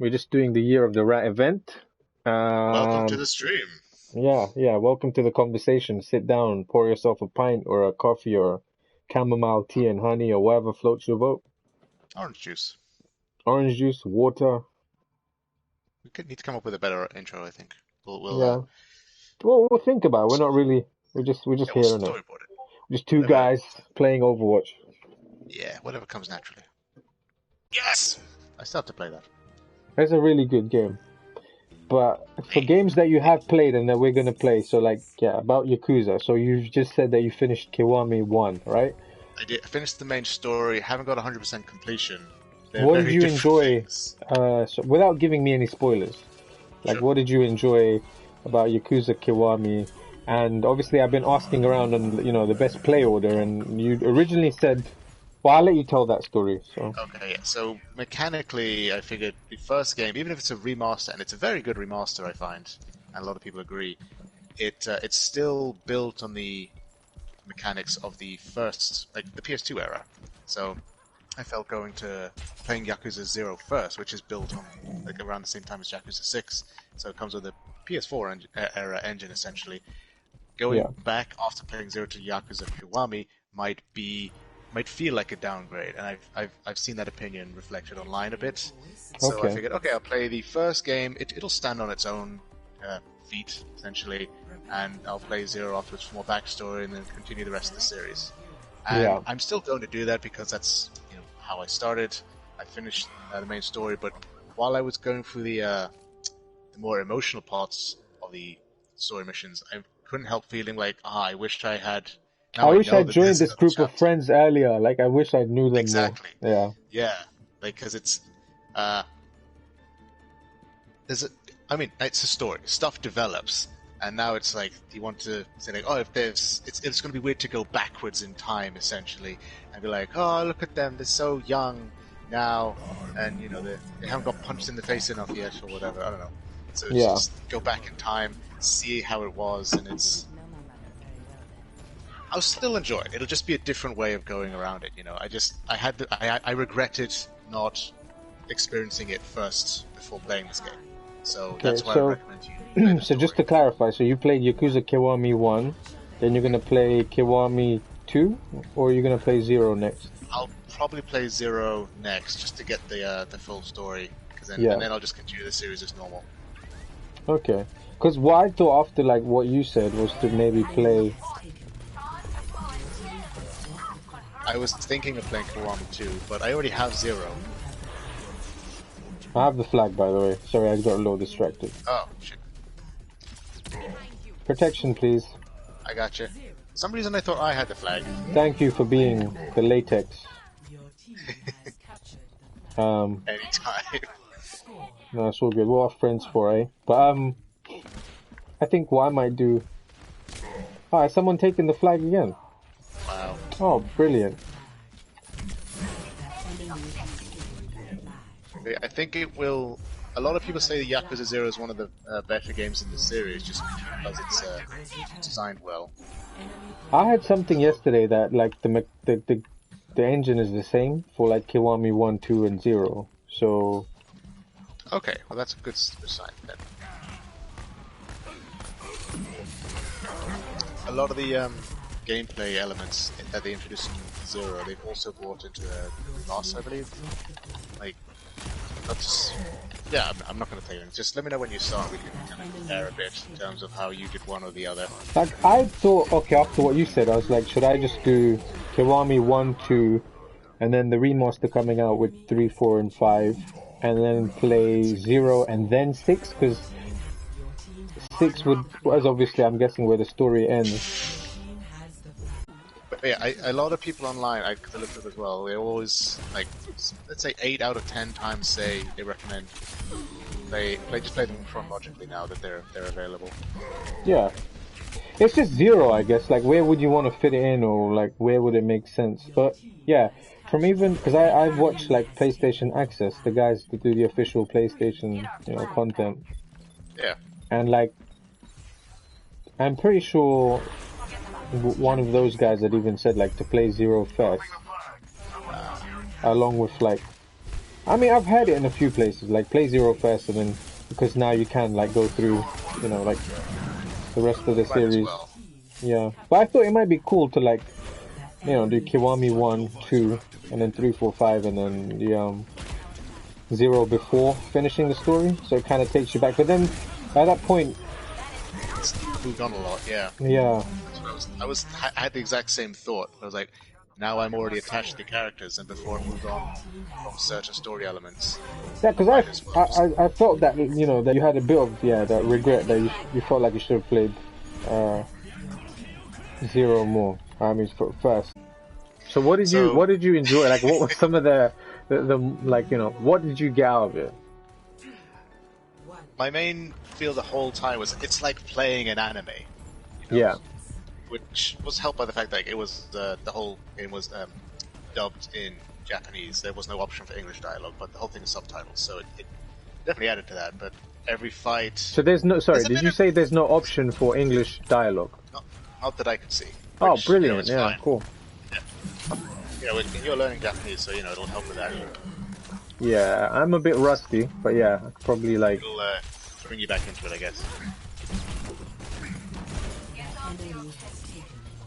We're just doing the Year of the Rat event. Welcome to Um, the stream. yeah. Welcome to the conversation. Sit down, pour yourself a pint or a coffee or chamomile tea and honey or whatever floats your boat. Orange juice. Orange juice, water. We could need to come up with a better intro, I think. Yeah. Well, we'll think about it. We're not really. We're just We'll hearing it. storyboard it. Just two Whatever. guys playing Overwatch. Yeah, whatever comes naturally. Yes! I still have to play that. It's a really good game. But for Hey. games that you have played and that we're gonna play, so like, yeah, about Yakuza. So you've just said that you finished Kiwami 1, right? I finished the main story, haven't got 100% completion. They're What did very you different enjoy? things. So without giving me any spoilers, like Sure. what did you enjoy about Yakuza Kiwami? And obviously, I've been asking around on the best play order, and you originally said, well, I'll let you tell that story. So Okay, yeah. So mechanically, I figured the first game, even if it's a remaster, and it's a very good remaster, I find, and a lot of people agree, it's still built on the mechanics of the first, like the PS2 era. So I felt playing Yakuza 0 first, which is built on like around the same time as Yakuza 6, so it comes with a PS4 era engine essentially. Going back after playing 0 to Yakuza Kiwami might feel like a downgrade, and I've seen that opinion reflected online a bit. So Okay. I figured, okay, I'll play the first game. It'll stand on its own feet essentially, and I'll play 0 afterwards for more backstory, and then continue the rest of the series. And I'm still going to do that because that's how I started. I finished the main story, but while I was going through the more emotional parts of the story missions, I couldn't help feeling like, I wish I had. Now I wish know I that joined there's this another group of chapter. friends earlier. Like I wish I knew them Exactly. more. Yeah, because it's it's a story. Stuff develops, and now it's like you want to say like, it's going to be weird to go backwards in time essentially, and be like, oh, look at them, they're so young now, and they haven't got punched in the face enough yet or whatever. I don't know. So it's just go back in time, see how it was, and I'll still enjoy it. It'll just be a different way of going around it. I regretted not experiencing it first before playing this game. So that's why I recommend you. So just to clarify, so you played Yakuza Kiwami 1, then you're gonna play Kiwami 2, or you're gonna play 0 next? I'll probably play 0 next just to get the full story, and then I'll just continue the series as normal. Okay. Because what I thought after like what you said was to maybe play. I was thinking of playing Kiwami 2, but I already have 0. I have the flag, by the way. Sorry, I got a little distracted. Oh, shit. Protection, please. I gotcha. For some reason I thought I had the flag. Thank you for being the latex. Anytime. No, it's all good. We're all friends for, eh? But, I think what I might do... Oh, is someone taking the flag again? Wow. Oh, brilliant. I think it will... A lot of people say the Yakuza 0 is one of the better games in the series, just because it's designed well. I had something yesterday that, like, the engine is the same for, like, Kiwami 1, 2, and 0. So... Okay, well that's a good sign then. A lot of the gameplay elements that they introduced in 0, they've also brought into the remaster, I believe. Like, that's... Yeah, I'm not going to tell you. Just let me know when you start. We can kind of compare a bit in terms of how you did one or the other. Like, I thought, okay, after what you said, I was like, should I just do Kiwami 1, 2, and then the remaster coming out with 3, 4, and 5, and then play 0 and then 6? Because 6 was obviously, I'm guessing, where the story ends. But yeah, a lot of people online, I looked at as well, they always, like, let's say 8 out of 10 times say they recommend just play them chronologically now that they're available. Yeah. It's just 0, I guess. Like, where would you want to fit it in, or, like, where would it make sense? But, yeah, from even... Because I've watched, like, PlayStation Access, the guys that do the official PlayStation, content. Yeah. And, like, I'm pretty sure one of those guys had even said, like, to play 0 first. Along with, like, I mean, I've had it in a few places, like play Zero first, and then because now you can like go through, you know, like the rest of the Might as series. well. Yeah, but I thought it might be cool to like, you know, do Kiwami 1, 2, and then 3, 4, 5, and then the Zero before finishing the story, so it kind of takes you back. But then at that point, It's moved on a lot, yeah. yeah, I had the exact same thought. I was like, now I'm already attached to the characters, and before it moved on from certain story elements. yeah, because Might as well just- I felt that, you know, that you had a bit of that regret that you felt like you should have played Zero more. I mean, first. So what did you enjoy? Like, what was some of the like, you know, what did you get out of it? My main feel the whole time was it's like playing an anime. You know, Yeah. which was helped by the fact that it was the whole game was dubbed in Japanese. There was no option for English dialogue, but the whole thing is subtitles, so it definitely added to that. But every fight, So there's no, sorry, did you say there's no option for English dialogue? not that I could see. Oh, Which, brilliant! You know, it's Yeah, fine. cool. You know, you're learning Japanese, so you know it'll help with that. Yeah, I'm a bit rusty, but yeah, I could probably like. It'll bring you back into it, I guess.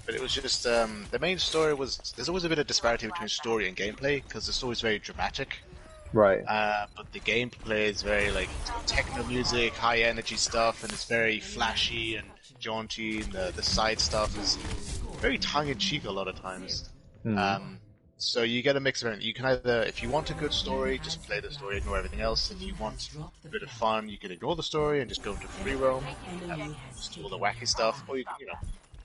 But it was just the main story was. There's always a bit of disparity between story and gameplay because the story is very dramatic. Right. But the gameplay is very like techno music, high energy stuff, and it's very flashy and jaunty. And the side stuff is very tongue in cheek a lot of times. So you get a mix of everything. You can either, if you want a good story, just play the story, ignore everything else. If you want a bit of fun, you can ignore the story and just go into free roam, just do all the wacky stuff, or you can, you know,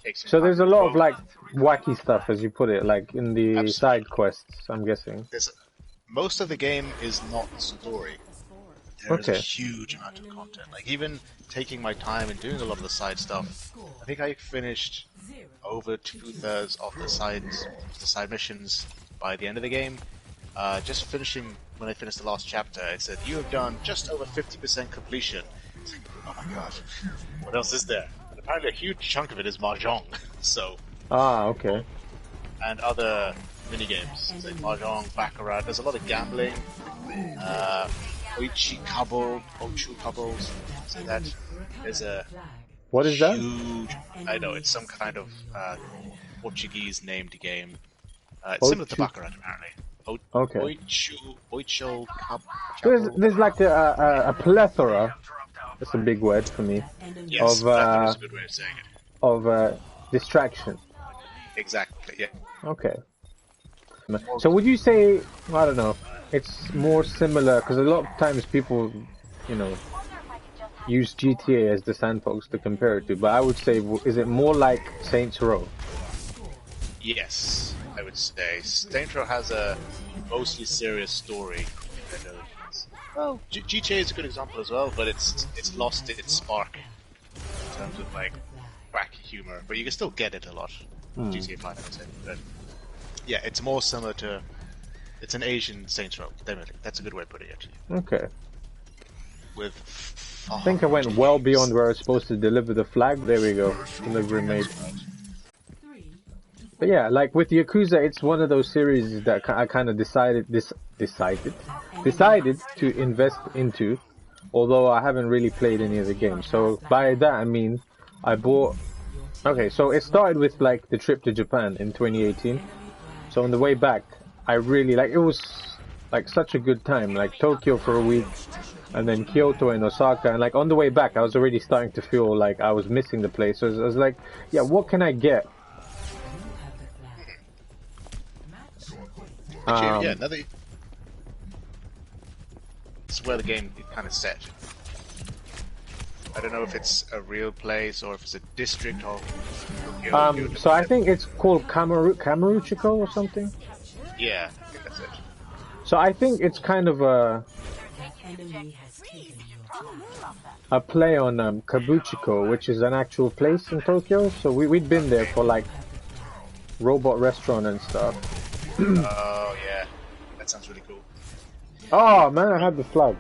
take some. So there's a time lot to of like wacky stuff, as you put it, like in the Absolutely. side quests. I'm guessing. Most of the game is not story. There is a Okay. huge amount of content. Like even taking my time and doing a lot of the side stuff, I think I finished over 2/3 of the side missions by the end of the game. Just finishing when I finished the last chapter, it said you have done just over 50% completion. It's like, oh my god, what else is there? And apparently a huge chunk of it is mahjong. So Ah, okay. and other mini games, like mahjong, baccarat. There's a lot of gambling. Ochu coubles, say that. There's a What is that? huge. I know it's some kind of Portuguese named game. It's similar to Ochu. baccarat, apparently. Okay. Oicho There's like a plethora. That's a big word for me. Yes, of, that's a good way of saying it. Of distraction. Exactly. Yeah. Okay. So would you say, I don't know, it's more similar, because a lot of times people, you know, use GTA as the sandbox to compare it to, but I would say, is it more like Saints Row? Yes, I would say Saints Row has a mostly serious story. Well, GTA is a good example as well, but it's lost its spark in terms of like wacky humor, but you can still get it a lot. GTA 5, I would say. But yeah, it's more similar to. It's an Asian Saints Row, definitely. That's a good way of putting it. Okay. With. I think I went well beyond where I was supposed to deliver the flag. There we go. Delivery made. But yeah, like with Yakuza, it's one of those series that I kind of decided to invest into, although I haven't really played any of the games. So by that I mean, I bought. Okay, so it started with like the trip to Japan in 2018. So on the way back, I really it was like such a good time. Like Tokyo for a week, and then Kyoto and Osaka, and like on the way back, I was already starting to feel like I was missing the place. So I was like, yeah, what can I get? Yeah, it's where the game kind of set. I don't know if it's a real place or if it's a district or. So I think it's called Kamurocho or something. Yeah, I think that's it. So I think it's kind of a play on Kabuchiko, which is an actual place in Tokyo. So we'd been there for like robot restaurant and stuff. Oh yeah, that sounds really cool. Oh man, I had the flag.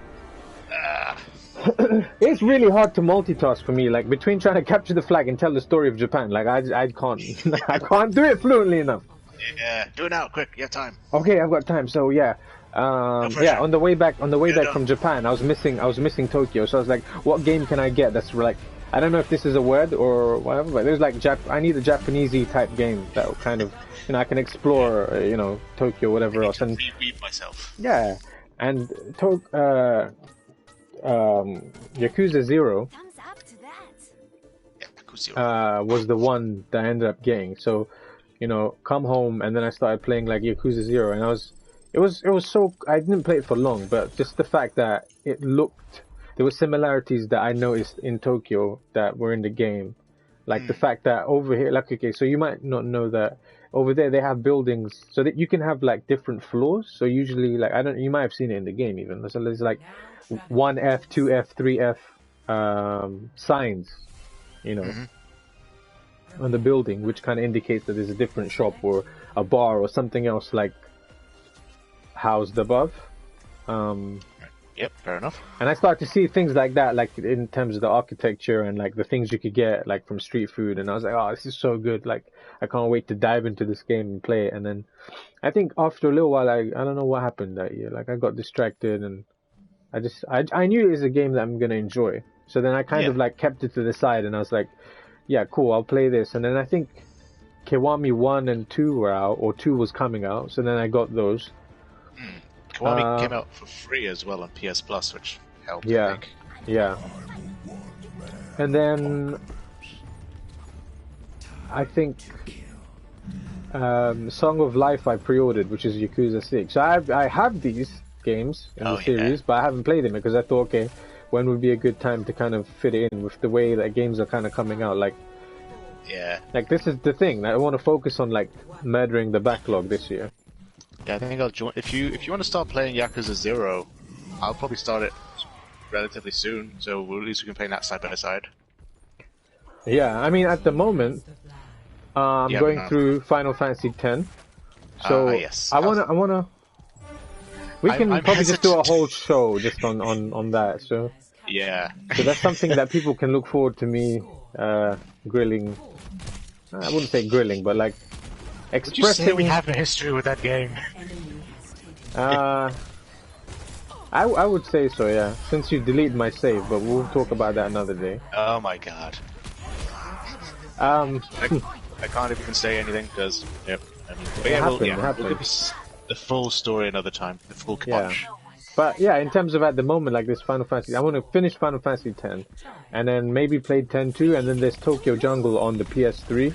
It's really hard to multitask for me. Like between trying to capture the flag and tell the story of Japan, like I can't I can't do it fluently enough. Yeah, do it now, quick. You have time. Okay, I've got time. So yeah, Yeah, on the way back from Japan, I was missing Tokyo. So I was like, what game can I get that's like, I don't know if this is a word or whatever, but there's like I need a Japanesey type game that will kind of, I can explore, Tokyo, whatever else. And read myself. Yeah, and Yakuza 0 was the one that I ended up getting. So, come home and then I started playing like Yakuza 0, and it was so, I didn't play it for long, but just the fact that there were similarities that I noticed in Tokyo that were in the game. Like the fact that over here, like, okay, so you might not know that over there they have buildings so that you can have like different floors. So usually, like, you might have seen it in the game even. So there's like 1F, 2F, 3F signs, on the building, which kind of indicates that there's a different shop or a bar or something else like housed above. Yep, fair enough. And I started to see things like that, like in terms of the architecture and like the things you could get like from street food. And I was like, oh, this is so good. Like, I can't wait to dive into this game and play it. And then I think after a little while, I don't know what happened that year. Like, I got distracted and I knew it was a game that I'm going to enjoy. So then I kind of like kept it to the side and I was like, yeah, cool, I'll play this. And then I think Kiwami 1 and 2 were out, or 2 was coming out. So then I got those. Kiwami came out for free as well on PS Plus, which helped. Yeah, I think. yeah. And then I think Song of Life I pre-ordered, which is Yakuza 6. So I have these games in the series, but I haven't played them because I thought, okay, when would be a good time to kind of fit it in with the way that games are kind of coming out? Like, like this is the thing. I want to focus on like murdering the backlog this year. Yeah, I think I'll join. If you want to start playing Yakuza 0, I'll probably start it relatively soon. So at least we can play that side by side. Yeah, I mean at the moment, I'm going through Final Fantasy X. So yes. I wanna. We can probably just do a whole show just on that. So yeah. So that's something that people can look forward to me grilling. I wouldn't say grilling, but like. Would you say we have a history with that game? I would say so, yeah. Since you deleted my save, but we'll talk about that another day. Oh my god. I can't even say anything because, we'll give us the full story another time, the full punch. Yeah. But yeah, in terms of at the moment, like this Final Fantasy, I want to finish Final Fantasy X, and then maybe play 10-2, and then there's Tokyo Jungle on the PS3.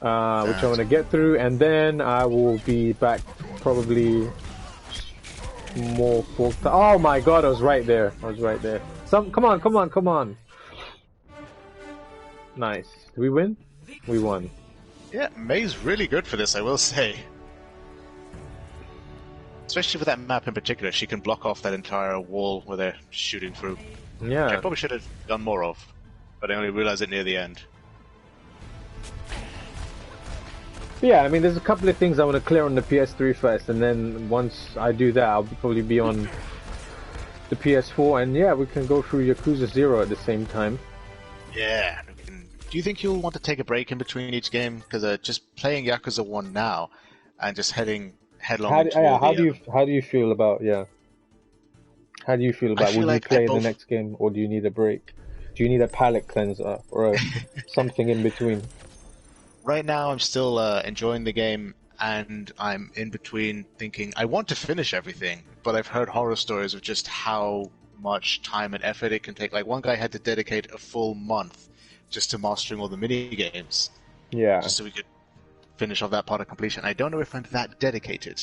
Which I want to get through, and then I will be back probably more full time. Oh my god, I was right there. Come on. Nice. Did we win? We won. Yeah, May's really good for this, I will say. Especially for that map in particular, she can block off that entire wall where they're shooting through. Yeah. Which I probably should have done more of, but I only realized it near the end. Yeah, I mean, there's a couple of things I want to clear on the PS3 first, and then once I do that, I'll probably be on the PS4, and yeah, we can go through Yakuza 0 at the same time. Yeah. Do you think you'll want to take a break in between each game? Because just playing Yakuza 1 now, and just heading headlong into how do you feel about, How do you feel about, will you play the next game, or do you need a break? Do you need a palate cleanser, or something in between? Right now, I'm still enjoying the game, and I'm in between thinking I want to finish everything, but I've heard horror stories of just how much time and effort it can take. Like, one guy had to dedicate a full month just to mastering all the mini games. Yeah. Just so we could finish off that part of completion. I don't know if I'm that dedicated.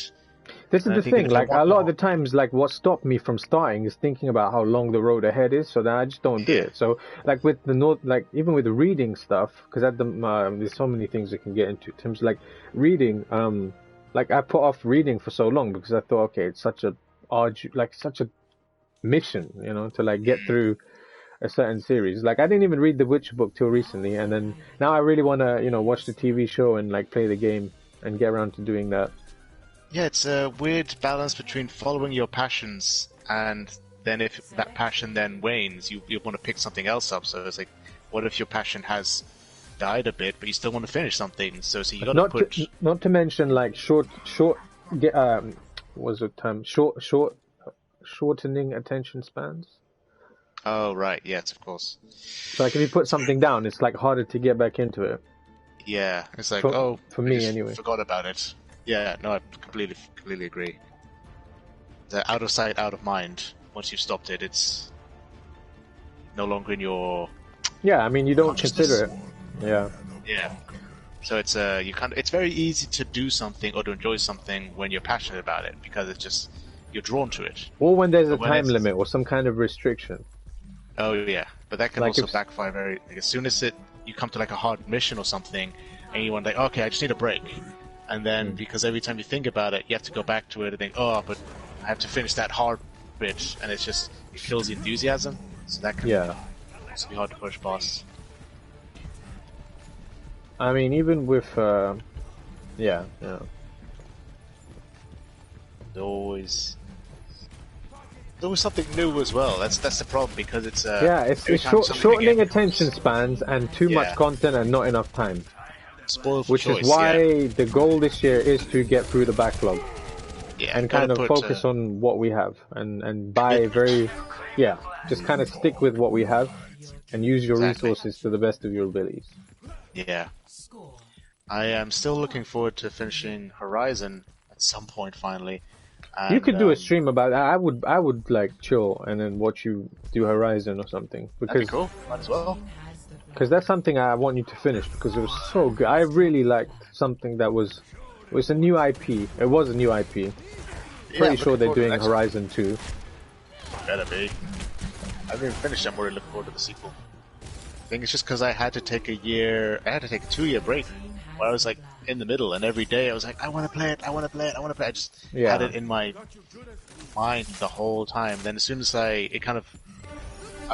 This is the thing, like, a lot of the times, like, what stopped me from starting is thinking about how long the road ahead is, so then I just don't do it. So, like, with even with the reading stuff, because there's so many things you can get into, in terms of, like, reading, like, I put off reading for so long, because I thought, okay, it's such a mission, to, like, get through a certain series. Like, I didn't even read the Witcher book till recently, and then, now I really want to, watch the TV show and, like, play the game, and get around to doing that. Yeah, it's a weird balance between following your passions, and then if that passion then wanes, you want to pick something else up. So it's like, what if your passion has died a bit, but you still want to finish something? So you got to put... Not to mention, like, short get was the term shortening attention spans. Oh right, yes, of course. So like if you put something down, it's like harder to get back into it. Yeah, it's like for I me just anyway. forgot about it. Yeah, no, I completely agree. The out of sight, out of mind. Once you've stopped it, it's no longer in your Yeah, I mean you don't consciousness. consider it. Yeah. Yeah. So it's it's very easy to do something or to enjoy something when you're passionate about it because it's just you're drawn to it. Or when there's a But when time it's- limit or some kind of restriction. Oh yeah, but that can Like also if- backfire very. Like, as soon as you come to like a hard mission or something, and you want like, okay, I just need a break, and then because every time you think about it, you have to go back to it and think, oh, but I have to finish that hard bit, and it kills the enthusiasm. So that can also be hard to push past. I mean, even with yeah. There's always something new as well. That's the problem because it's it's shortening attention spans and too much content and not enough time. Spoiled for Which choice, is why the goal this year is to get through the backlog and kind of focus on what we have and buy just kind of stick with what we have and use your resources to the best of your abilities. Yeah. I am still looking forward to finishing Horizon at some point finally. And, you could do a stream about that. I would like chill and then watch you do Horizon or something because that'd be cool. Might as well. Because that's something I want you to finish because it was so good. I really liked something that was a new IP. It was a new IP. Pretty sure they're doing Horizon 2. Better be. I haven't even finished. I'm already looking forward to the sequel. I think it's just because I had to take a 2-year break where I was like in the middle, and every day I was like, I want to play it. I just had it in my mind the whole time. Then as soon as I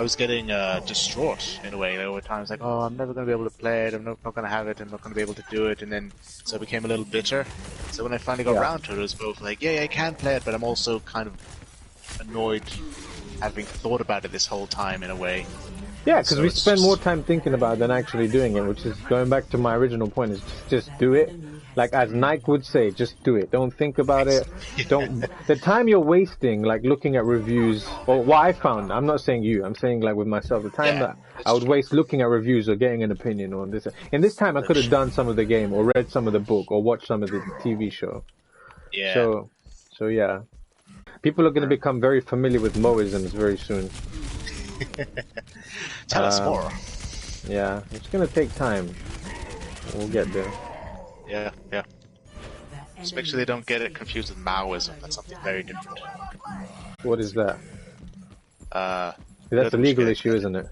was getting distraught in a way. Over time, I was like, oh, I'm never going to be able to play it. I'm not going to have it. I'm not going to be able to do it. And then so I became a little bitter. So when I finally got around to it, it was both like, yeah, I can play it, but I'm also kind of annoyed having thought about it this whole time in a way. Yeah, because we spend more time thinking about it than actually doing it, which is going back to my original point, is just do it. Like as Nike would say, just do it. Don't think about it. Don't. The time you're wasting, like looking at reviews, or what I found, I'm not saying you, I'm saying like with myself, the time that I would waste looking at reviews or getting an opinion on this. In this time, I could have done some of the game, or read some of the book, or watched some of the TV show. Yeah. So yeah. People are going to become very familiar with Moisms very soon. Tell us more. Yeah, it's going to take time. We'll get there. Yeah. Just make sure they don't get it confused with Maoism. That's something very different. What is that? That's a legal issue, isn't it?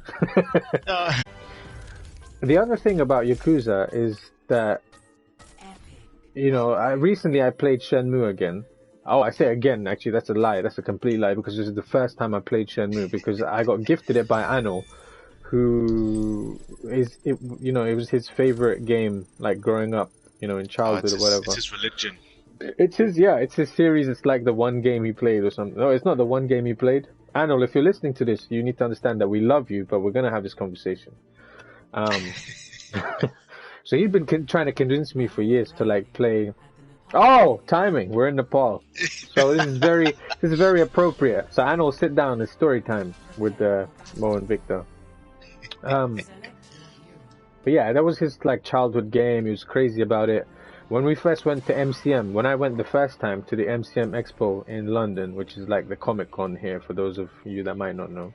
The other thing about Yakuza is that, recently I played Shenmue again. Oh, I say again, actually, that's a lie. That's a complete lie, because this is the first time I played Shenmue, because I got gifted it by Anno, who it was his favorite game, like, growing up, in childhood or whatever. It's his religion. It's his series. It's like the one game he played or something. No, it's not the one game he played. Anno, if you're listening to this, you need to understand that we love you, but we're going to have this conversation. So he's been trying to convince me for years to, like, play... Oh, timing. We're in Nepal. So this is very appropriate. So Anno, sit down. It's story time with Mo and Victor. But yeah, that was his like childhood game. He was crazy about it. When we first went to MCM, when I went the first time to the MCM Expo in London, which is like the Comic Con here for those of you that might not know,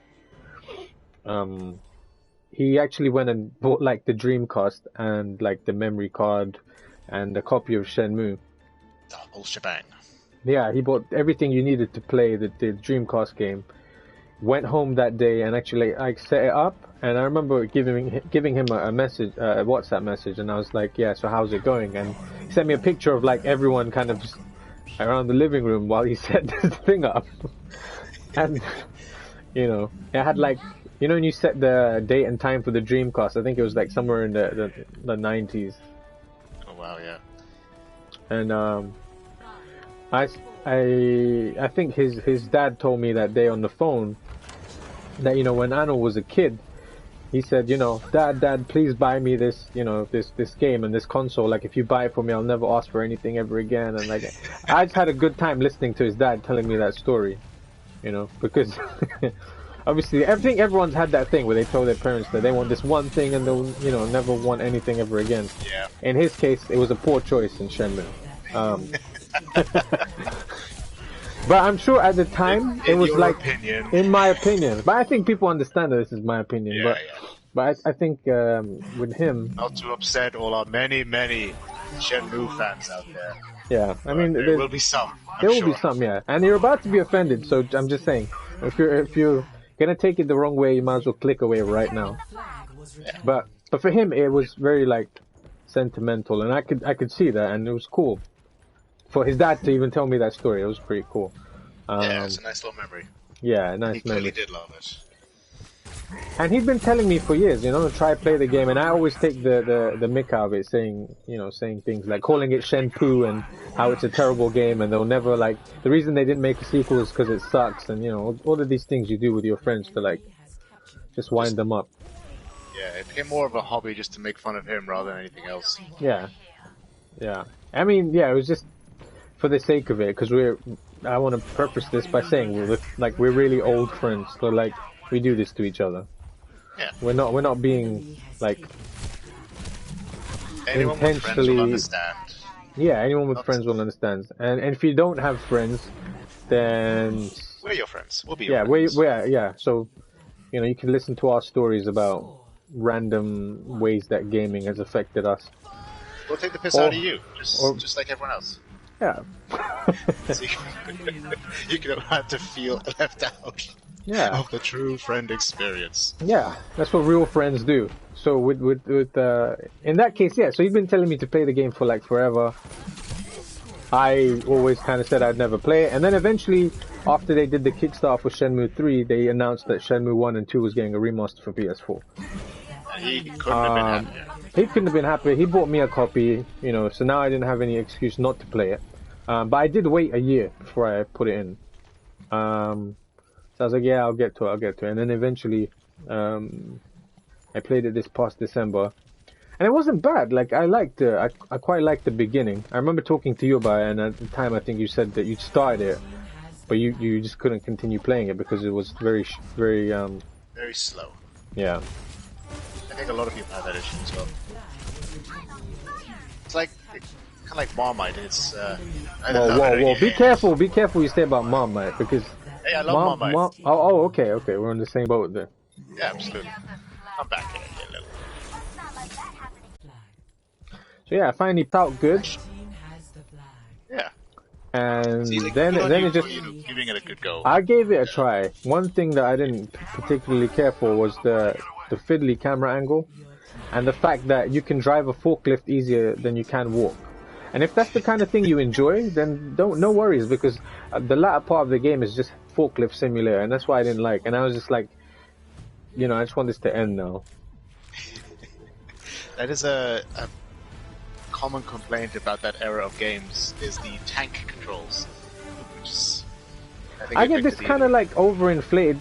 he actually went and bought like the Dreamcast and like the memory card and a copy of Shenmue. The whole shebang. Yeah, he bought everything you needed to play the Dreamcast game. Went home that day and actually like set it up. And I remember giving him a message, a WhatsApp message, and I was like, "Yeah, so how's it going?" And he sent me a picture of like everyone kind of around the living room while he set this thing up. And it had like when you set the date and time for the Dreamcast, I think it was like somewhere in the 90s. Oh wow, yeah. And I think his dad told me that day on the phone that when Anno was a kid, he said, you know, Dad, please buy me this, you know, this game and this console. Like, if you buy it for me, I'll never ask for anything ever again. And like, I just had a good time listening to his dad telling me that story, you know, because obviously, I think everyone's had that thing where they tell their parents that they want this one thing and they'll, you know, never want anything ever again. Yeah. In his case, it was a poor choice in Shenmue. But I'm sure at the time it was like, opinion. in my opinion. But I think people understand that this is my opinion. Yeah, But I think with him, not to upset all our many Shenmue fans out there. yeah. I mean, there will be some. There will be some, yeah. And you're about to be offended, so I'm just saying, if you're gonna take it the wrong way, you might as well click away right now. Yeah. But for him, it was very like sentimental, and I could see that, and it was cool. For his dad to even tell me that story, it was pretty cool. Yeah, it's a nice little memory. Yeah, nice He memory. clearly did love it. And he'd been telling me for years, you know, to try play the game, and I always take the mick out of it, saying things like calling it Shenpoo and how it's a terrible game, and they'll never like. The reason they didn't make a sequel is because it sucks, and you know, all of these things you do with your friends to like just wind them up. Yeah, it became more of a hobby just to make fun of him rather than anything else. Yeah. I mean, yeah, it was just for the sake of it, because I want to preface this by saying we're really old friends, so like we do this to each other. Yeah. We're not being like Anyone with friends will understand. Yeah, anyone with friends will understand. And if you don't have friends, then we're your friends. We'll be your friends. Yeah. So, you know, you can listen to our stories about random ways that gaming has affected us. We'll take the piss out of you, just like everyone else. Yeah. So you can have to feel left out. Yeah. Of the true friend experience. Yeah, that's what real friends do. So with in that case, yeah. So he's been telling me to play the game for like forever. I always kind of said I'd never play it, and then eventually, after they did the Kickstarter for Shenmue 3, they announced that Shenmue 1 and 2 was getting a remaster for PS4. And he couldn't have been happier. He couldn't have been happier. He bought me a copy, you know, so now I didn't have any excuse not to play it. But I did wait a year before I put it in. So I was like, yeah, I'll get to it. And then eventually, I played it this past December. And it wasn't bad. Like, I liked it. I quite liked the beginning. I remember talking to you about it, and at the time I think you said that you'd started it, but you just couldn't continue playing it because it was very slow. Yeah. I think a lot of people have that issue as well. It's like, kind of like Marmite. It's, whoa. Be careful you say about Marmite, because... Hey, I love Marmite. Okay. We're on the same boat there. Yeah, absolutely. I'm back here. So yeah, I finally felt good. Yeah. And then it just... giving it a good go. I gave it a try. One thing that I didn't particularly care for was the fiddly camera angle, and the fact that you can drive a forklift easier than you can walk. And if that's the kind of thing you enjoy, then no worries, because the latter part of the game is just forklift simulator, and that's why I didn't like. And I was just like, you know, I just want this to end now. That is a common complaint about that era of games, is the tank controls. I get this kind of like overinflated,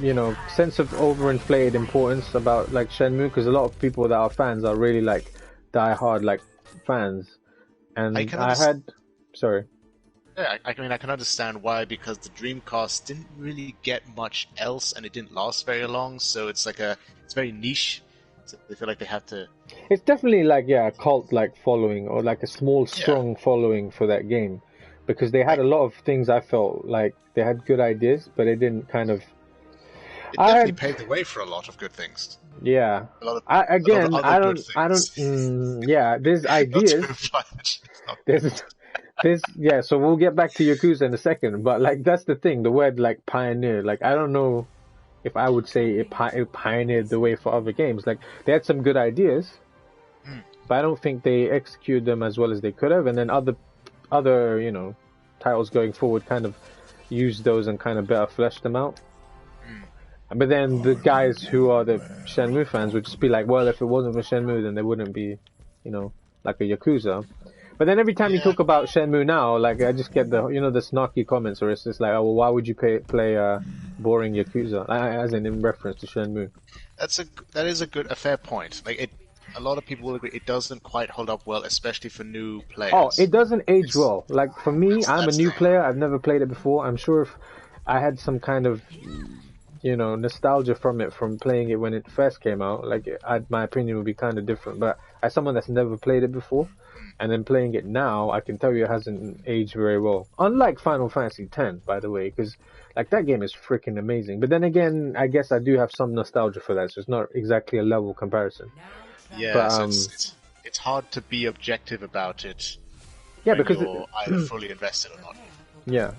you know, sense of overinflated importance about like Shenmue, because a lot of people that are fans are really like die-hard like fans, and sorry. Yeah, I mean, I can understand why, because the Dreamcast didn't really get much else, and it didn't last very long, so it's very niche. So they feel like they have to. It's definitely like a cult like following, or like a small strong following for that game, because they had a lot of things. I felt like they had good ideas, but they didn't kind of. It definitely paved the way for a lot of good things. Yeah. There's ideas. So we'll get back to Yakuza in a second, but like that's the thing, the word like pioneer, like I don't know if I would say it pioneered the way for other games. Like they had some good ideas, but I don't think they executed them as well as they could have, and then other you know, titles going forward kind of used those and kind of better fleshed them out. But then the guys who are the Shenmue fans would just be like, well, if it wasn't for Shenmue, then there wouldn't be, you know, like a Yakuza. But then every time you talk about Shenmue now, like I just get the snarky comments, or it's just like, oh, well, why would you play boring Yakuza, as in reference to Shenmue. That is a fair point. Like a lot of people will agree it doesn't quite hold up well, especially for new players. Oh, it doesn't age well. Like for me, I'm a new the- player. I've never played it before. I'm sure if I had some kind of, nostalgia from it from playing it when it first came out, like my opinion would be kind of different. But as someone that's never played it before, and then playing it now, I can tell you it hasn't aged very well. Unlike Final Fantasy X, by the way, because like that game is freaking amazing. But then again, I guess I do have some nostalgia for that, so it's not exactly a level comparison. Yeah, But, so it's hard to be objective about it. Yeah, when because you're either fully invested or not. Yeah,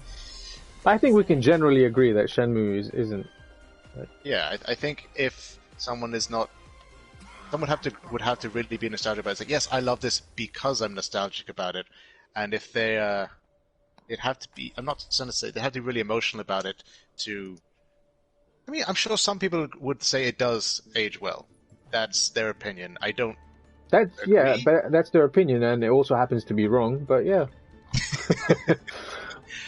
I think we can generally agree that Shenmue isn't. Yeah, I think if someone is not, someone would have to really be nostalgic about it. It's like, yes, I love this because I'm nostalgic about it, and if they it have to be. I'm not trying to say they have to be really emotional about it to. I mean, I'm sure some people would say it does age well. That's their opinion. I don't. That's agree. Yeah, but that's their opinion, and it also happens to be wrong. But yeah,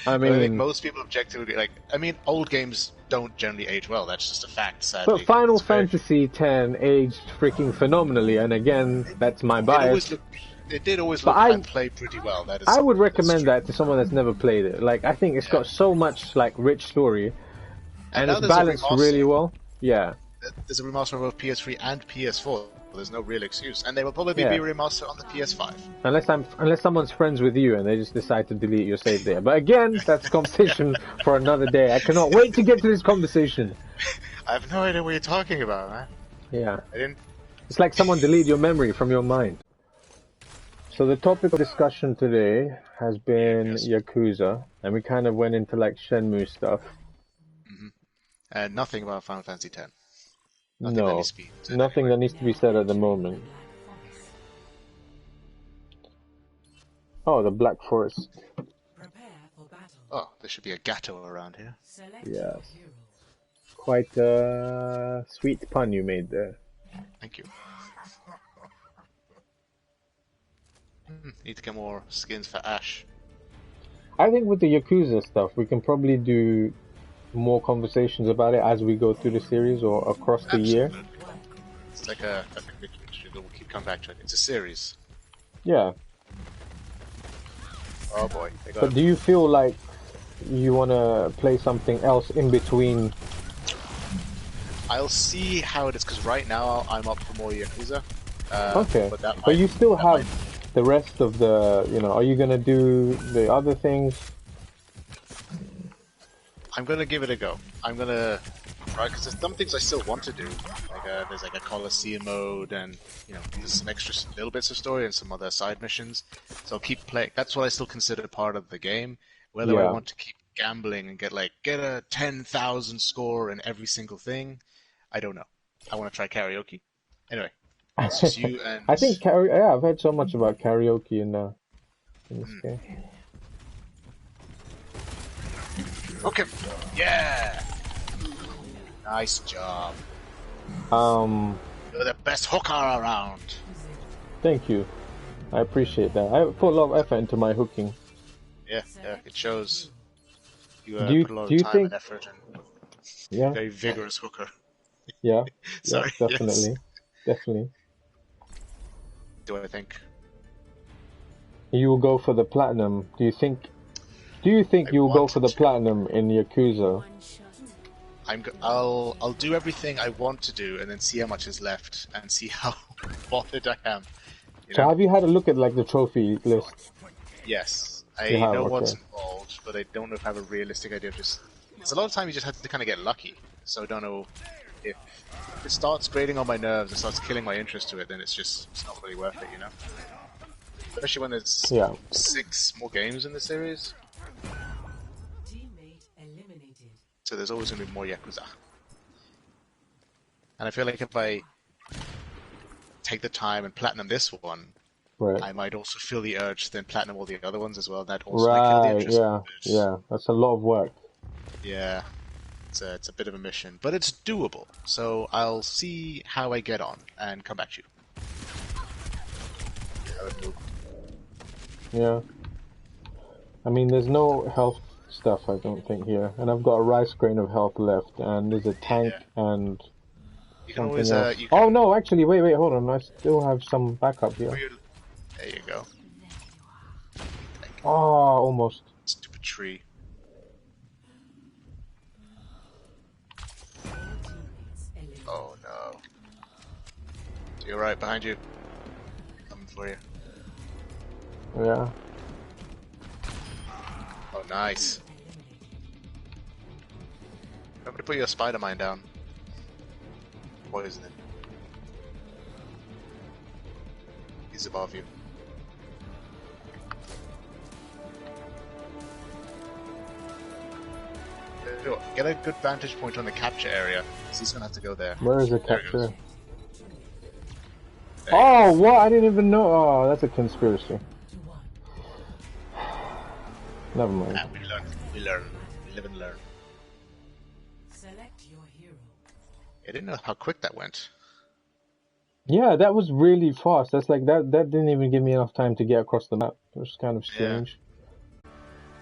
I But I think mean, most people objectively like. I mean, old games don't generally age well. That's just a fact. Sadly, but Final It's very- Fantasy X aged freaking phenomenally, and again, that's my bias. It did always But look and play pretty well. That is. I would that's recommend true. that to someone that's never played it. Like, I think it's got so much like rich story, and now it's there's a balanced remaster. really well. Yeah. There's a remaster on both PS3 and PS4. There's no real excuse, and they will probably Yeah. be a remaster on the PS5. Unless someone's friends with you and they just decide to delete your save there. But again, that's a conversation for another day. I cannot wait to get to this conversation. I have no idea what you're talking about, man. Yeah. I didn't. It's like someone deleted your memory from your mind. So the topic of discussion today has been Yes. Yakuza, and we kind of went into like Shenmue stuff. And nothing about Final Fantasy X. Nothing that No, needs to be said nothing anyway. that needs to be said at the moment. Oh, the Black Forest. Oh, there should be a Gato around here. Yes. Quite a sweet pun you made there. Thank you. Need to get more skins for Ash. I think with the Yakuza stuff, we can probably do more conversations about it as we go through the series or across the year. Absolutely. It's like a commitment. We'll keep coming back to it. It's a series. Yeah. Oh boy. They got But do you feel like you want to play something else in between? I'll see how it is, because right now I'm up for more Yakuza. Okay. But But you still have the rest of the, are you going to do the other things? I'm gonna give it a go. I'm gonna try, because there's some things I still want to do. Like there's like a Colosseum mode, and there's some extra little bits of story and some other side missions. So I'll keep playing. That's what I still consider part of the game. Whether I Yeah. want to keep gambling and get a 10,000 score in every single thing, I don't know. I want to try karaoke. Anyway, it's just you and I think I've heard so much about karaoke in this game. Okay. Yeah. Nice job. You're the best hooker around. Thank you. I appreciate that. I put a lot of effort into my hooking. Yeah, it shows. You Do you- put a lot do of you time think- and effort and Yeah, very vigorous hooker. yeah, Sorry, yeah, definitely, definitely. Do I think? You will go for the platinum. Do you think you will go for the platinum in Yakuza? I'll do everything I want to do, and then see how much is left, and see how bothered I am. You So know? have you had a look at like the trophy list? Yes, I You have, know what's okay. involved, but I don't know if I have a realistic idea of just. It's a lot of time you just have to kind of get lucky. So I don't know if it starts grating on my nerves and starts killing my interest to it, then it's not really worth it, Especially when there's Yeah. 6 more games in the series, Teammate eliminated. so there's always going to be more Yakuza. And I feel like if I take the time and platinum this one, Right. I might also feel the urge to then platinum all the other ones as well. That also might kill the Right. interest. Yeah. Yeah. That's a lot of work. Yeah. It's a bit of a mission, but it's doable. So I'll see how I get on and come back to you. How it moves. Yeah. I mean, there's no health stuff, I don't think, here. And I've got a rice grain of health left, and there's a tank and You can something always, else. you can... Oh no, actually, wait, hold on. I still have some backup here. There you go. Oh, almost. Stupid tree. Oh no. You're right, behind you. Coming for you. Yeah. Oh, nice. Remember to put your spider mine down. Poison it. He's above you. Get a good vantage point on the capture area, because he's gonna have to go there. Where is the There it capture? goes. Oh, what? I didn't even know. Oh, that's a conspiracy. Never mind. Ah, we learn. We live and learn. Select your hero. I didn't know how quick that went. Yeah, that was really fast. That's like that didn't even give me enough time to get across the map. It was kind of strange.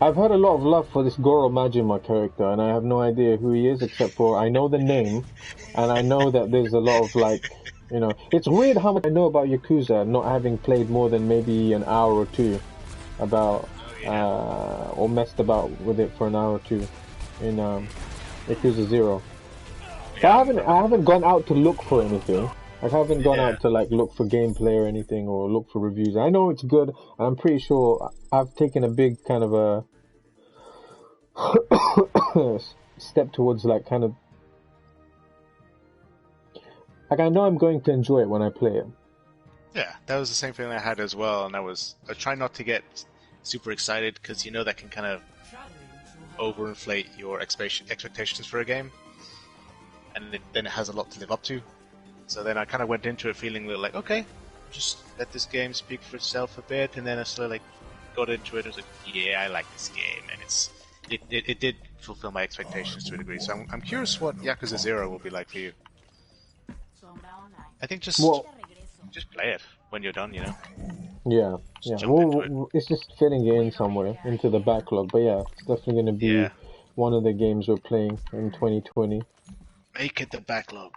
I've heard a lot of love for this Goro Majima character, and I have no idea who he is, except for I know the name, and I know that there's a lot of, like, you know... It's weird how much I know about Yakuza, not having played more than maybe an hour or two about, or messed about with it for an hour or two in Yakuza 0. So I haven't gone out to look for anything. I haven't gone out to, like, look for gameplay or anything, or look for reviews. I know it's good, and I'm pretty sure I've taken a big kind of a step towards, like, kind of... Like, I know I'm going to enjoy it when I play it. Yeah, that was the same feeling I had as well, and I try not to get super excited, because you know that can kind of overinflate your expectations for a game, and then it has a lot to live up to. So then I kind of went into it feeling like, okay, just let this game speak for itself a bit, and then I sort of like got into it and was like, yeah, I like this game, and it did fulfill my expectations to a degree. So I'm curious what Yakuza 0 will be like for you. I think just play it when you're done, you know? Yeah, well, it's just fitting it in somewhere, into the backlog, but yeah, it's definitely going to be one of the games we're playing in 2020. Make it the backlog.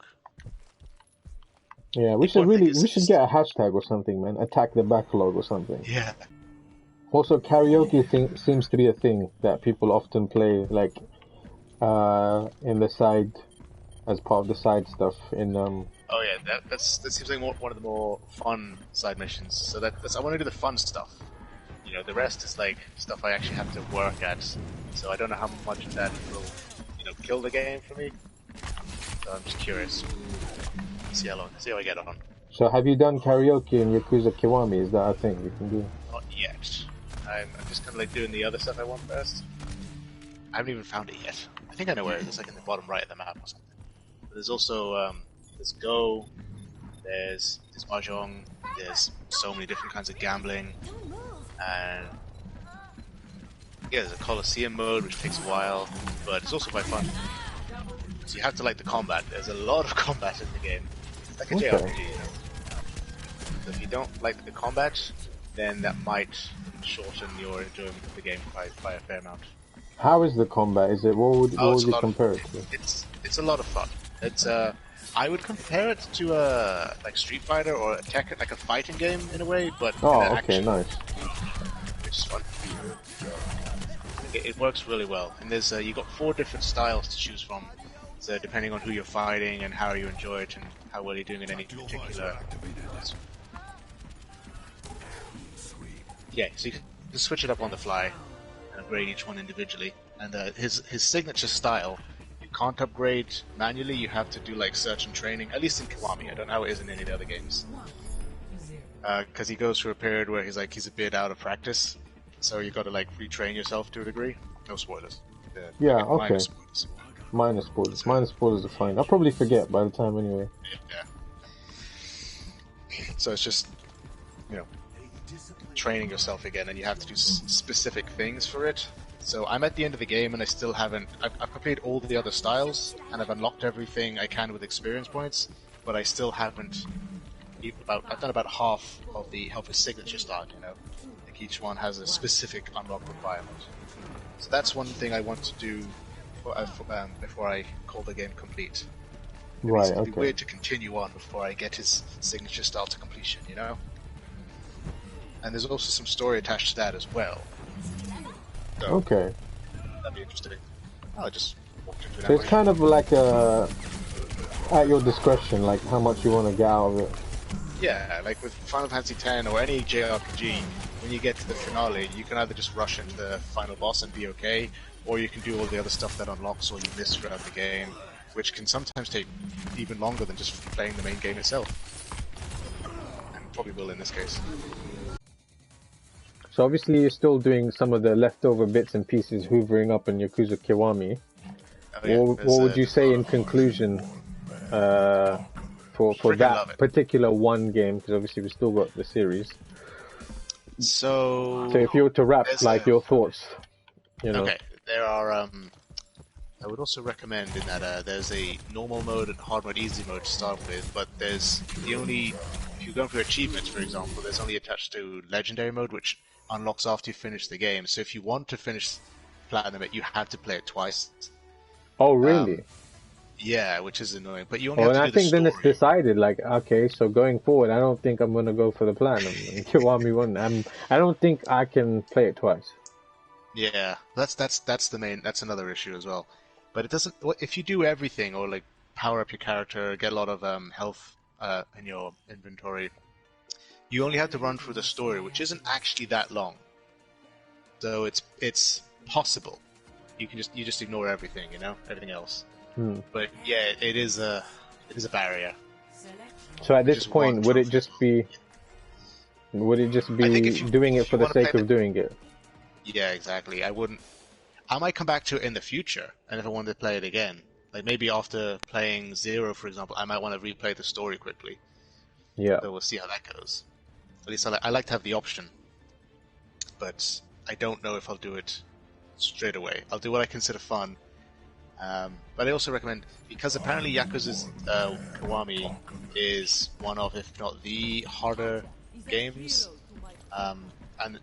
Yeah, we should get a hashtag or something, man. Attack the backlog or something. Yeah. Also, karaoke seems to be a thing that people often play, like, in the side, as part of the side stuff in, Oh yeah, that seems like one of the more fun side missions. So that's I want to do the fun stuff. You know, the rest is like stuff I actually have to work at. So I don't know how much of that will, you know, kill the game for me. So I'm just curious. See how I get on. So have you done karaoke in Yakuza Kiwami? Is that a thing you can do? Not yet. I'm just kind of like doing the other stuff I want first. I haven't even found it yet. I think I know where it is, like in the bottom right of the map or something. But there's also there's Go, there's Mahjong, there's so many different kinds of gambling, and yeah, there's a Colosseum mode which takes a while, but it's also quite fun. So you have to like the combat. There's a lot of combat in the game. It's like a JRPG, you know. So if you don't like the combat, then that might shorten your enjoyment of the game by a fair amount. How is the combat? Is it what would you compare it to? It's a lot of fun. It's I would compare it to like Street Fighter or like a fighting game in a way, but action, nice. Which is fun. It works really well, and there's you got 4 different styles to choose from. So depending on who you're fighting and how you enjoy it and how well you're doing in any particular. Yeah, so you can switch it up on the fly and upgrade each one individually. And his signature style, you can't upgrade manually. You have to do like search and training. At least in Kiwami, I don't know how it is in any of the other games. Because he goes through a period where he's a bit out of practice, so you got to like retrain yourself to a degree. No spoilers. Yeah, okay. Minor spoilers. Minor spoilers are fine. I'll probably forget by the time anyway. Yeah. So it's just, you know, training yourself again, and you have to do specific things for it. So I'm at the end of the game, and I still haven't... I've completed all the other styles, and I've unlocked everything I can with experience points, but I still haven't... I've done about half of his signature style, you know? Like each one has a specific unlock requirement. So that's one thing I want to do before I call the game complete. Right. It'd be Okay. weird to continue on before I get his signature style to completion, you know? And there's also some story attached to that as well. So, Okay. that'd be interesting. I'll just walk into So it's that. kind of like at your discretion, like how much you want to get out of it. Yeah, like with Final Fantasy X or any JRPG, when you get to the finale, you can either just rush into the final boss and be okay, or you can do all the other stuff that unlocks all you missed throughout the game, which can sometimes take even longer than just playing the main game itself. And probably will in this case. So obviously you're still doing some of the leftover bits and pieces, hoovering up in Yakuza Kiwami. Oh, yeah, What would you say in conclusion for Freaking love that it. particular one game? Because obviously we've still got the series. So So if you were to wrap like your thoughts, you know. Okay, there are. I would also recommend in that there's a normal mode and hard mode, easy mode to start with, but there's the only. If you're going for achievements, for example, there's only attached to legendary mode, which unlocks after you finish the game. So if you want to finish platinum it, you have to play it twice. Oh really? Yeah, which is annoying. But you only Oh, have and to I do the think then it's story. decided. Like, okay, so going forward, I don't think I'm gonna go for the platinum in Kiwami One. I don't think I can play it twice. Yeah, that's the main. That's another issue as well. But it doesn't. If you do everything or like power up your character, get a lot of health in your inventory, you only have to run through the story, which isn't actually that long. So it's possible. You just ignore everything, you know, everything else. But yeah, it is a barrier. So at this Just point, one would it trophy. just be I think if you- doing if it for you the wanna play sake of doing it? Yeah, exactly. I wouldn't. I might come back to it in the future, and if I wanted to play it again, like maybe after playing Zero, for example, I might want to replay the story quickly. Yeah. So we'll see how that goes. At least I like to have the option, but I don't know if I'll do it straight away. I'll do what I consider fun, but I also recommend, because apparently Yakuza's Kiwami is one of, if not the harder games, and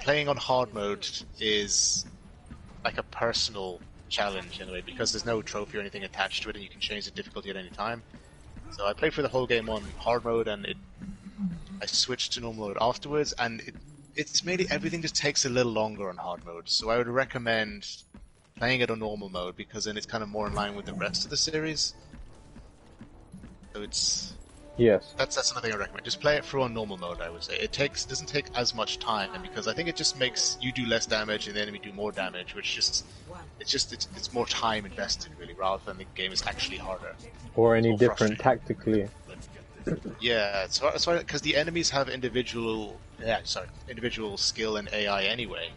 playing on hard mode is like a personal challenge in a way, because there's no trophy or anything attached to it, and you can change the difficulty at any time. So I played for the whole game on hard mode, and I switched to normal mode afterwards, and it's mainly everything just takes a little longer on hard mode. So I would recommend playing it on normal mode, because then it's kind of more in line with the rest of the series. So Yes. that's another thing I recommend. Just play it through on normal mode, I would say. It doesn't take as much time, because I think it just makes you do less damage and the enemy do more damage, which it's more time invested really, rather than the game is actually harder. Or any More different frustrating. tactically. Yeah, so because the enemies have individual skill and AI anyway.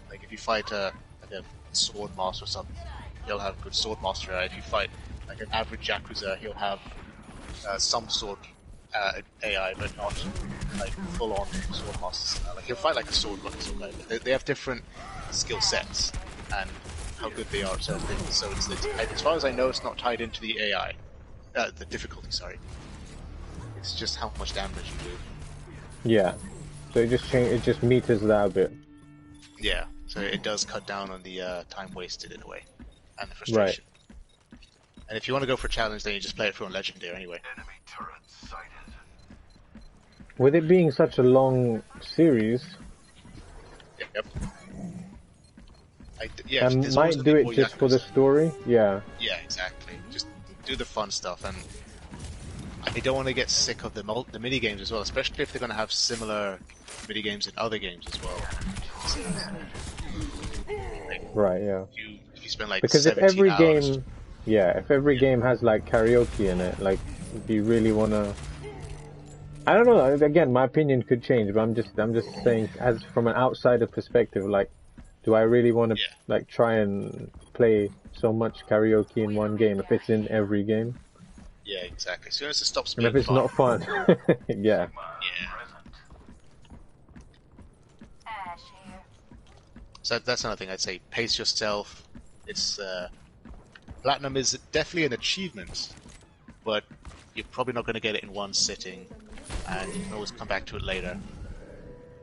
Like if you fight like a sword master or something, he'll have good sword master AI. If you fight like an average Yakuza, he'll have some sword AI, but not like full on sword master. Like he'll fight like a sword, but he's okay. They have different skill sets and how good they are at certain things. So it's as far as I know, it's not tied into the AI, the difficulty. Sorry. It's just how much damage you do. Yeah. So it just meters that a bit. Yeah, so it does cut down on the time wasted in a way, and the frustration. Right. And if you want to go for a challenge, then you just play it through on Legendary anyway. Enemy turret sighted. With it being such a long series, Yep. I might do it just for the story. Yeah. Yeah, exactly. Just do the fun stuff, and I don't want to get sick of the mini games as well, especially if they're going to have similar mini games in other games as well. Right. Yeah. If you spend like because if 17 every hours, game, if every game has like karaoke in it, like, do you really wanna? I don't know. Again, my opinion could change, but I'm just saying, as from an outsider perspective, like, do I really want to like try and play so much karaoke in one game if it's in every game? Yeah, exactly. As soon as it stops And being if it's fun. not fun, yeah. So that's another thing I'd say. Pace yourself. It's platinum is definitely an achievement, but you're probably not going to get it in one sitting, and you can always come back to it later.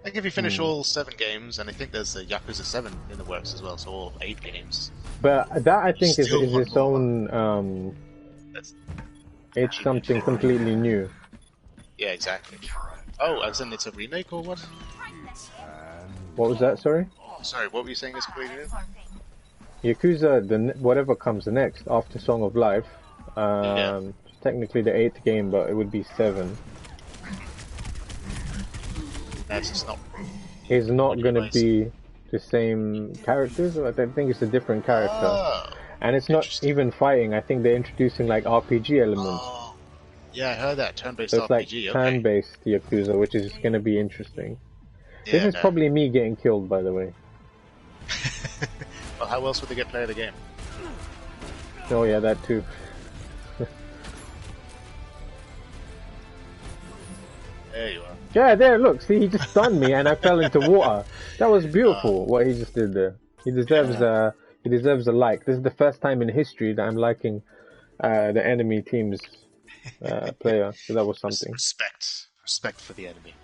Like if you finish all 7 games, and I think there's a Yakuza 7 in the works as well, so all 8 games. But that I think is Still want its more. own. That's, It's something completely new. yeah, exactly. Oh, as in it's a remake or what? What was that? Sorry. Sorry, what were you saying is completely new? Yakuza, whatever comes next after Song of Life. Yeah. It's technically the 8th game, but it would be 7. That's just not. Is What not do you going to mean? be the same characters. I think it's a different character, Oh, and it's not interesting. even fighting. I think they're introducing like RPG elements. Oh, yeah, I heard that turn-based So it's like RPG. Okay. turn-based Yakuza, which is going to be interesting. This Yeah. is probably me getting killed, by the way. Well, how else would they get play of the game? Oh yeah, that too. There you are. Yeah, there. Look, see, he just stunned me, and I fell into water. That was beautiful. What he just did there. He deserves he deserves a like. This is the first time in history that I'm liking the enemy team's player. So that was something. Respect for the enemy.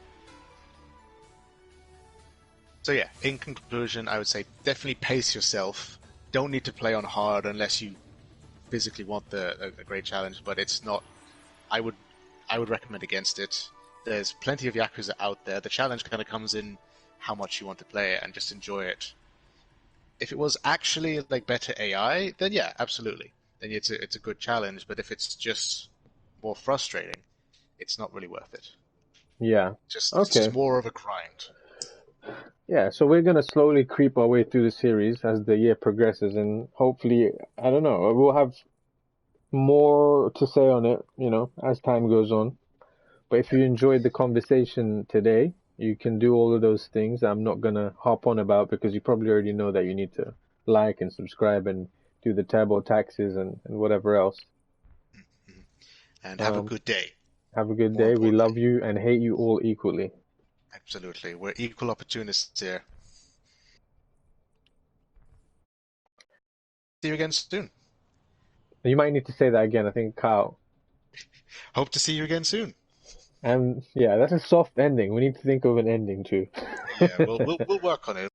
So yeah, in conclusion, I would say definitely pace yourself. Don't need to play on hard unless you physically want a great challenge, but it's not. I would recommend against it. There's plenty of Yakuza out there. The challenge kind of comes in how much you want to play it and just enjoy it. If it was actually like better AI, then yeah, absolutely. Then it's a good challenge. But if it's just more frustrating, it's not really worth it. Yeah. It's Okay. just more of a grind. Yeah, so we're gonna slowly creep our way through the series as the year progresses, and hopefully, I don't know, we'll have more to say on it, as time goes on. But if you enjoyed the conversation today, you can do all of those things I'm not gonna hop on about because you probably already know that you need to like and subscribe and do the turbo taxes and whatever else. And have a good day. Have a good More day. We importantly. love you and hate you all equally. Absolutely. We're equal opportunists here. See you again soon. You might need to say that again. I think Kyle. Hope to see you again soon. And yeah, that's a soft ending. We need to think of an ending too. Yeah, we'll work on it.